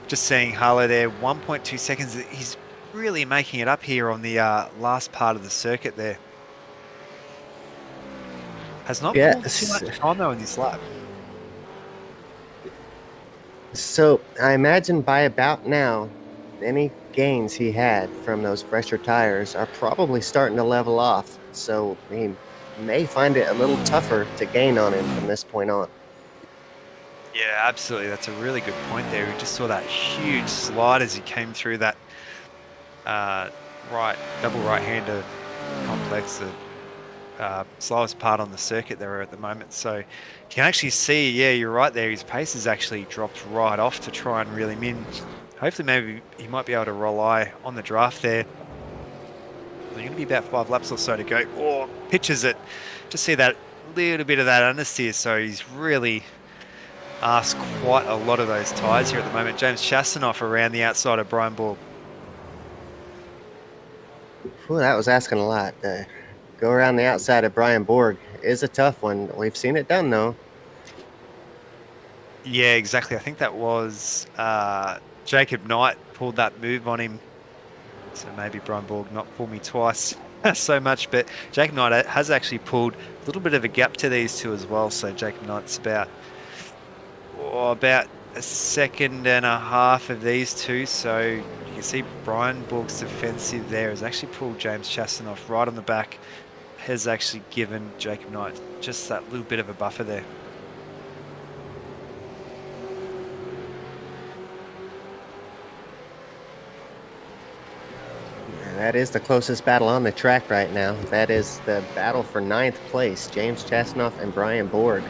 just seeing Harlow there, 1.2 seconds. He's really making it up here on the last part of the circuit there. Has not pulled too much time though in this lap. So I imagine by about now, any gains he had from those fresher tires are probably starting to level off. So he may find it a little tougher to gain on him from this point on. Yeah, absolutely. That's a really good point there. We just saw that huge slide as he came through that double right-hander complex. slowest part on the circuit there at the moment. So you can actually see, yeah, you're right there. His pace has actually dropped right off to try and reel him in. Hopefully, maybe he might be able to rely on the draft there. There's going to be about 5 laps or so to go. Oh, pitches it. Just see that little bit of that understeer. So he's really asked quite a lot of those tyres here at the moment. James Chastanoff around the outside of Brian Borg. Ooh, that was asking a lot. Go around the outside of Brian Borg is a tough one. We've seen it done, though. Yeah, exactly. I think that was Jacob Knight pulled that move on him. So maybe Brian Borg not fool me twice so much. But Jacob Knight has actually pulled a little bit of a gap to these two as well. So Jacob Knight's about a second and a half of these two. So you can see Brian Borg's defensive there has actually pulled James Chastanoff right on the back. Has actually given Jacob Knight just that little bit of a buffer there. That is the closest battle on the track right now. That is the battle for 9th place. James Chastanoff and Brian Borg.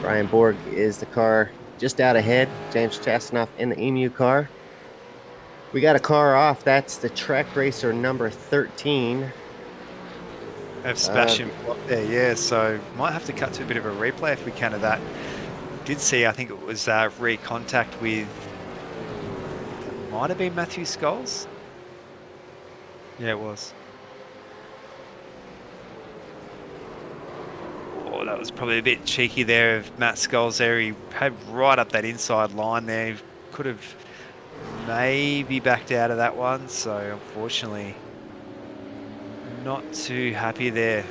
Brian Borg is the car just out ahead. James Chastanoff in the EMU car. We got a car off. That's the track racer number 13. Of Sebastian there, yeah. So might have to cut to a bit of a replay if we can of that. Did see, I think it was re-contact with, it might have been Matthew Scholes. Yeah, it was. Oh, that was probably a bit cheeky there of Matt Scholes there. He had right up that inside line there. He could have maybe backed out of that one. So unfortunately, not too happy there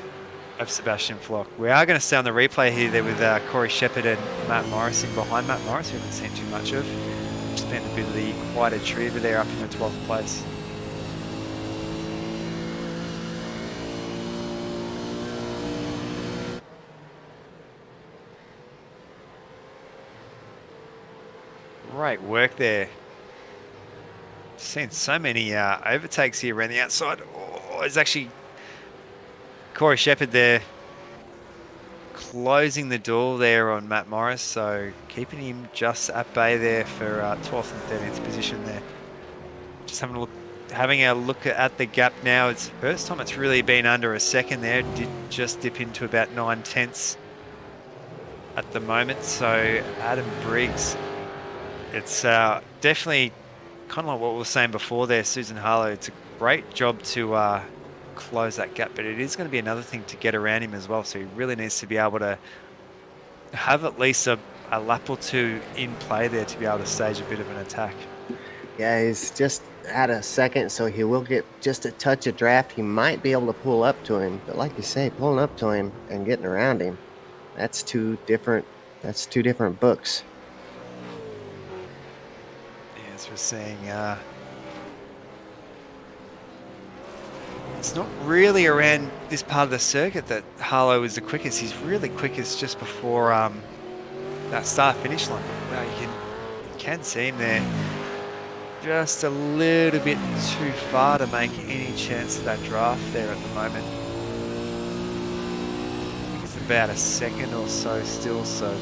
of Sebastian Flock. We are going to stay on the replay here there with Corey Shepherd and Matt Morrison behind Matt Morris, who we haven't seen too much of. Just been a bit of the quite a trivia there up in the 12th place. Great work there. Seen so many overtakes here around the outside. Oh, it's actually Corey Shepherd there closing the door there on Matt Morris, so keeping him just at bay there for 12th and 13th position there. Just having a look at the gap now. It's the first time it's really been under a second there. It did just dip into about 9/10 at the moment. So Adam Briggs, it's definitely kind of like what we were saying before there, Susan Harlow. It's a great job to close that gap, but it is going to be another thing to get around him as well. So he really needs to be able to have at least a lap or two in play there to be able to stage a bit of an attack. Yeah, he's just had a second, so he will get just a touch of draft. He might be able to pull up to him, but like you say, pulling up to him and getting around him, that's two different books. Yeah, as we're seeing, it's not really around this part of the circuit that Harlow is the quickest. He's really quickest just before that start-finish line. Wow, you can see him there. Just a little bit too far to make any chance of that draft there at the moment. I think it's about a second or so still, so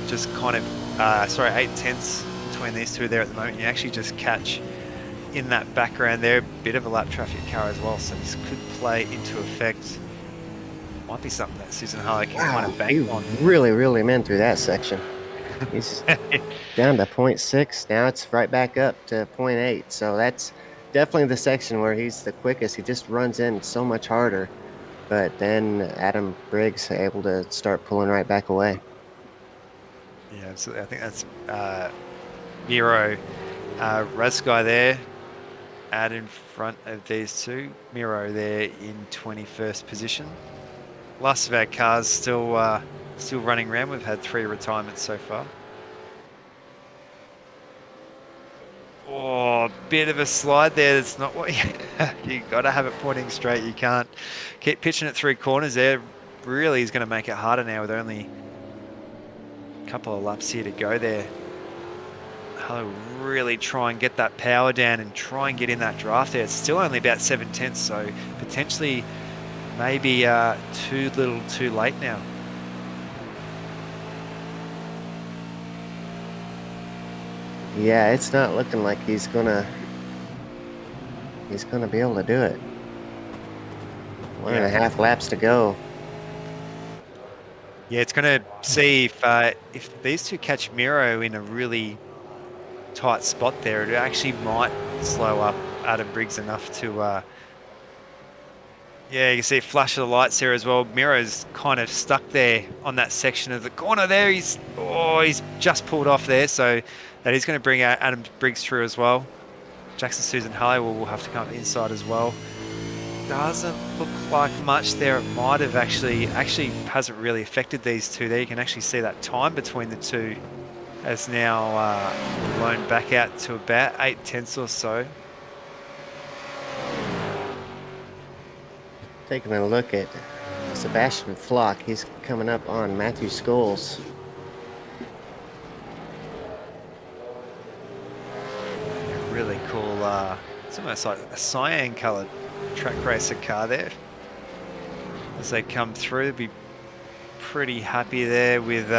just kind of, 8/10 between these two there at the moment. You actually just catch in that background there, a bit of a lap traffic car as well, so this could play into effect. Might be something that Susan Harlow can kind of bank on. Really reeled him in through that section. He's down to 0.6. Now it's right back up to 0.8. So that's definitely the section where he's the quickest. He just runs in so much harder. But then Adam Briggs able to start pulling right back away. Yeah, absolutely. I think that's Miro Razguy there out in front of these two. Miro there in 21st position. Last of our cars still running around. We've had 3 retirements so far. Oh, bit of a slide there. That's not what you got to have it pointing straight. You can't keep pitching it through corners there. Really is going to make it harder now with only a couple of laps here to go there. Harlow really try and get that power down and try and get in that draft there. It's still only about 7/10, so potentially maybe too little too late now. Yeah, it's not looking like he's gonna be able to do it. One and a half laps to go. Yeah, it's going to see if these two catch Miro in a really tight spot there, it actually might slow up Adam Briggs enough to yeah, you can see a flash of the lights there as well. Miro's kind of stuck there on that section of the corner there. He's just pulled off there, so that is going to bring out Adam Briggs through as well. Jackson Susan Harley will have to come inside as well. Doesn't look like much there. It might have actually hasn't really affected these two there. You can actually see that time between the two has now blown back out to about 8/10 or so. Taking a look at Sebastian Flock, he's coming up on Matthew Scholes. Really cool, it's almost like a cyan-coloured track racer car there. As they come through, be pretty happy there with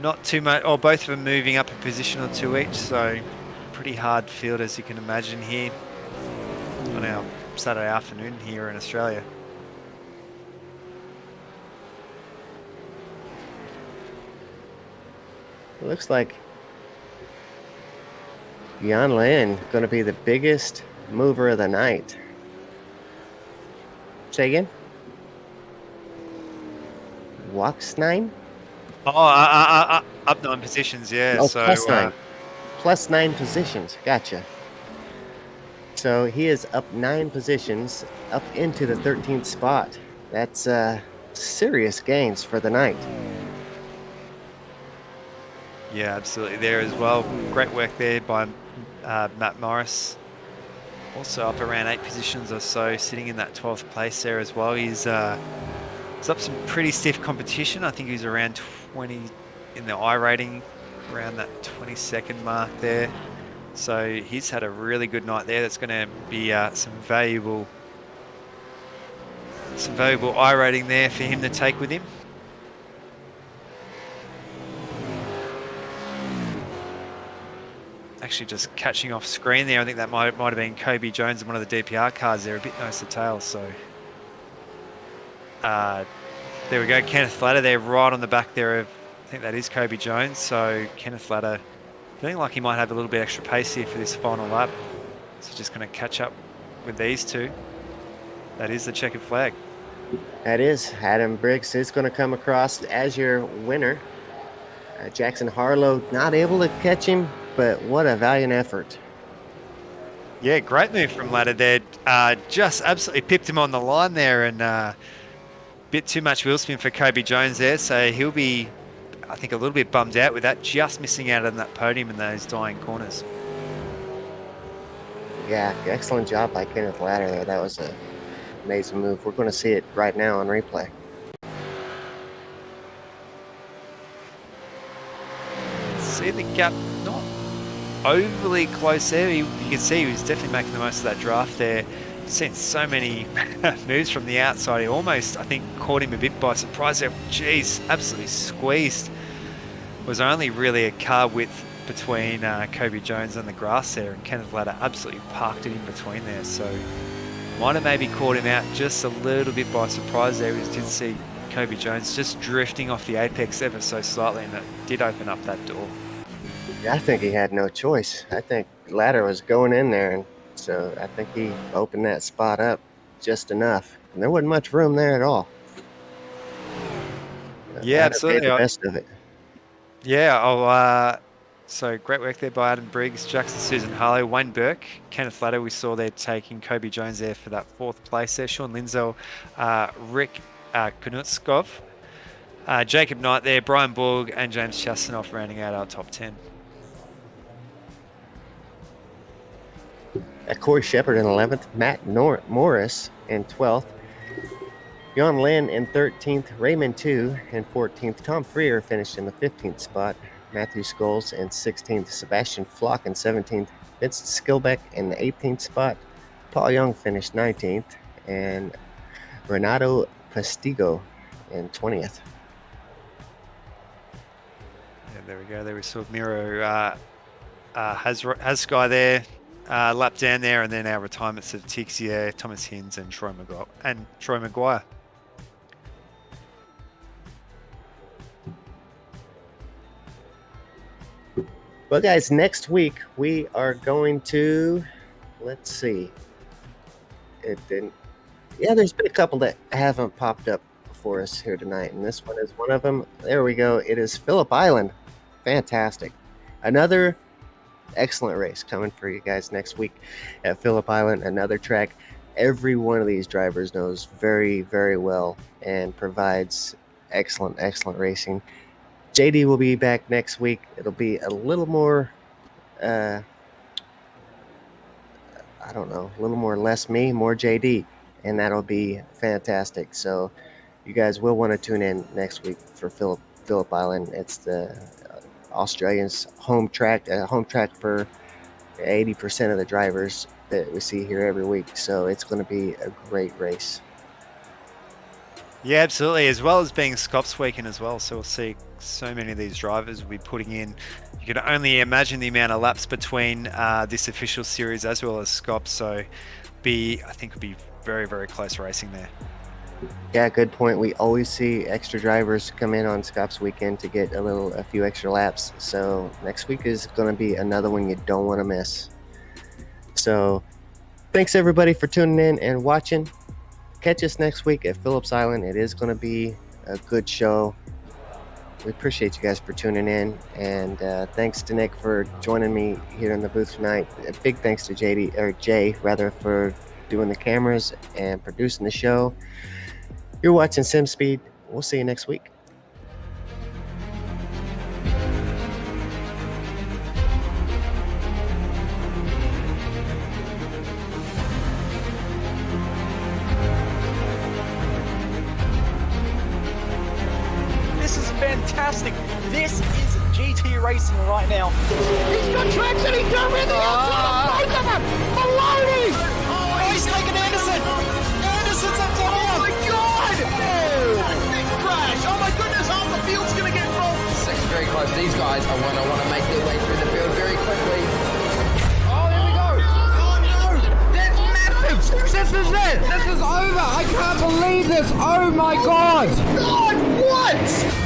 not too much, or both of them moving up a position or two each, so pretty hard field as you can imagine here on our Saturday afternoon here in Australia. It looks like Jan Lin going to be the biggest mover of the night. Say again? Waxnine? Oh, up 9 positions, yeah. Oh, so plus 9. Plus 9 positions. Gotcha. So he is up 9 positions, up into the 13th spot. That's serious gains for the night. Yeah, absolutely there as well. Great work there by Matt Morris. Also up around 8 positions or so, sitting in that 12th place there as well. He's up some pretty stiff competition. I think he's around 20 in the iRating, around that 22nd mark there. So he's had a really good night there. That's going to be some valuable iRating there for him to take with him. Actually just catching off screen there. I think that might have been Kobe Jones in one of the DPR cars there, a bit nose to tail. So there we go. Kenneth Latter there right on the back there of, I think that is Kobe Jones. So Kenneth Latter feeling like he might have a little bit extra pace here for this final lap. So just going to catch up with these two. That is the checkered flag. That is. Adam Briggs is going to come across as your winner. Jackson Harlow not able to catch him, but what a valiant effort. Yeah, great move from Latter there. Just absolutely pipped him on the line there, and bit too much wheel spin for Kobe Jones there. So he'll be, I think, a little bit bummed out with that, just missing out on that podium in those dying corners. Yeah, excellent job by Kenneth Latter there. That was an amazing move. We're going to see it right now on replay. See the gap not overly close there. You can see he was definitely making the most of that draft there. Seen so many moves from the outside. He almost, I think, caught him a bit by surprise there. Jeez, absolutely squeezed. Was only really a car width between Kobe Jones and the grass there, and Kenneth Latter absolutely parked it in between there. So might have maybe caught him out just a little bit by surprise there. We did see Kobe Jones just drifting off the apex ever so slightly, and it did open up that door. I think he had no choice. I think Latter was going in there, and so I think he opened that spot up just enough. And there wasn't much room there at all. Yeah, absolutely. The best of it. Yeah, so great work there by Adam Briggs, Jackson Susan Harlow, Wayne Burke, Kenneth Latter. We saw there taking Kobe Jones there for that 4th place there. Sean Linzel, Rick Knutskov, Jacob Knight there, Brian Borg, and James Chastanoff rounding out our top 10. Corey Shepard in 11th, Matt Morris in 12th, Jan Lin in 13th, Raymond 2 in 14th, Tom Freer finished in the 15th spot, Matthew Scholes in 16th, Sebastian Flock in 17th, Vincent Skilbeck in the 18th spot, Paul Young finished 19th, and Renato Pastigo in 20th. Yeah, there we go. There we saw Miro has Sky there, lap down there, and then our retirements of Tixier, Thomas Hinds, and Troy Maguire. Well, guys, next week we are going to, let's see. It didn't. Yeah, there's been a couple that haven't popped up for us here tonight, and this one is one of them. There we go. It is Phillip Island. Fantastic. Another excellent race coming for you guys next week at Phillip Island. Another track every one of these drivers knows very, very well and provides excellent racing. JD will be back next week. It'll be a little more, I don't know, a little more less me, more JD, and that'll be fantastic. So you guys will want to tune in next week for Phillip Island. It's the Australians' home track for 80% of the drivers that we see here every week. So it's going to be a great race. Yeah, absolutely. As well as being Scops weekend as well. So we'll see so many of these drivers will be putting in. You can only imagine the amount of laps between this official series as well as Scops. So I think it'll be very, very close racing there. Yeah, good point. We always see extra drivers come in on Scops weekend to get a few extra laps. So next week is going to be another one you don't want to miss. So thanks everybody for tuning in and watching. Catch us next week at Phillips Island. It is going to be a good show. We appreciate you guys for tuning in, and thanks to Nick for joining me here in the booth tonight. A big thanks to Jay for doing the cameras and producing the show. You're watching SimSpeed. We'll see you next week. This is fantastic. This is GT racing right now. He's got traction, he's going in the outside of both of them! Maloney! Oh, he's taken Anderson. Anderson's up to Oh my God! Big crash! Oh my goodness, half the field's gonna get rolled. Second very close. These guys are going to want to make their way through the field very quickly. Oh, here we go. Oh, no. That's massive. This is it. This is over. I can't believe this. Oh, my God. God, what?